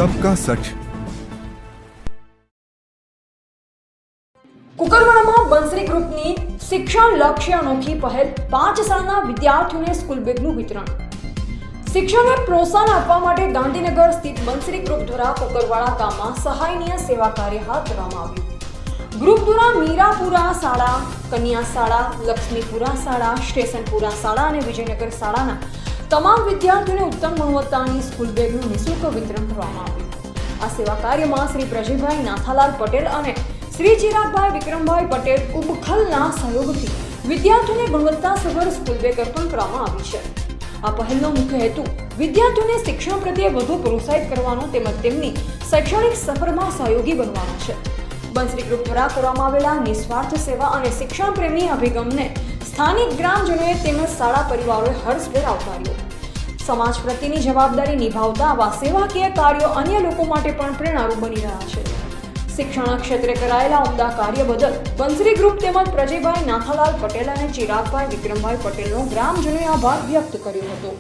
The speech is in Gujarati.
सबका सच। કુકરવાડામાં બંસરી ગ્રુપની શિક્ષણ-લક્ષ્ય અનોખી પહેલ 5 સાલના વિદ્યાર્થીઓને સ્કૂલ બેગનું વિતરણ। શિક્ષણને પ્રોત્સાહન આપવા માટે ગાંધીનગર સ્થિત બંસરી ગ્રુપ દ્વારા કુકરવાડા ગામમાં સહાયનીય સેવા કાર્ય હાથ ધરવામાં આવ્યું। ગ્રુપ દ્વારા મીરાપુરા શાળા, કન્યા શાળા, લક્ષ્મીપુરા શાળા, સ્ટેશનપુરા શાળા અને વિજયનગર શાળાના તમામ વિદ્યાર્થીઓને ઉત્તમ ગુણવત્તાની સ્કૂલ બેગનું નિઃશુલ્ક વિતરણ કરવામાં આવ્યું। આ સેવા કાર્યમાં શ્રી પ્રજયભાઈ નાથાલાલ પટેલ અને શ્રી ચિરાગભાઈ વિક્રમભાઈ પટેલ ઉબખલના સહયોગથી વિદ્યાર્થીઓને ગુણવત્તાસભર સ્કૂલ બેગ અર્પણ કરવામાં આવી છે। આ પહેલનો મુખ્ય હેતુ વિદ્યાર્થીઓને શિક્ષણ પ્રત્યે વધુ પ્રોત્સાહિત કરવાનો તેમજ તેમની શૈક્ષણિક સફરમાં સહયોગી બનવાનો છે। બંસરી ગ્રુપ દ્વારા કરવામાં આવેલા નિસ્વાર્થ સેવા અને શિક્ષણ પ્રેમી અભિગમને સ્થાનિક ગ્રામજનોએ તેમજ શાળા પરિવારોએ હર્ષભેર આવકાર્યો। સમાજ પ્રત્યેની જવાબદારી નિભાવતા આવા સેવાકીય કાર્યો અન્ય લોકો માટે પણ પ્રેરણારૂપ બની રહ્યા છે। શિક્ષણ ક્ષેત્રે કરાયેલા ઉમદા કાર્ય બદલ બંસરી ગ્રુપ તેમજ પ્રજયભાઈ નાથાલાલ પટેલ અને ચિરાગભાઈ વિક્રમભાઈ પટેલનો ગ્રામજનોએ આભાર વ્યક્ત કર્યો હતો।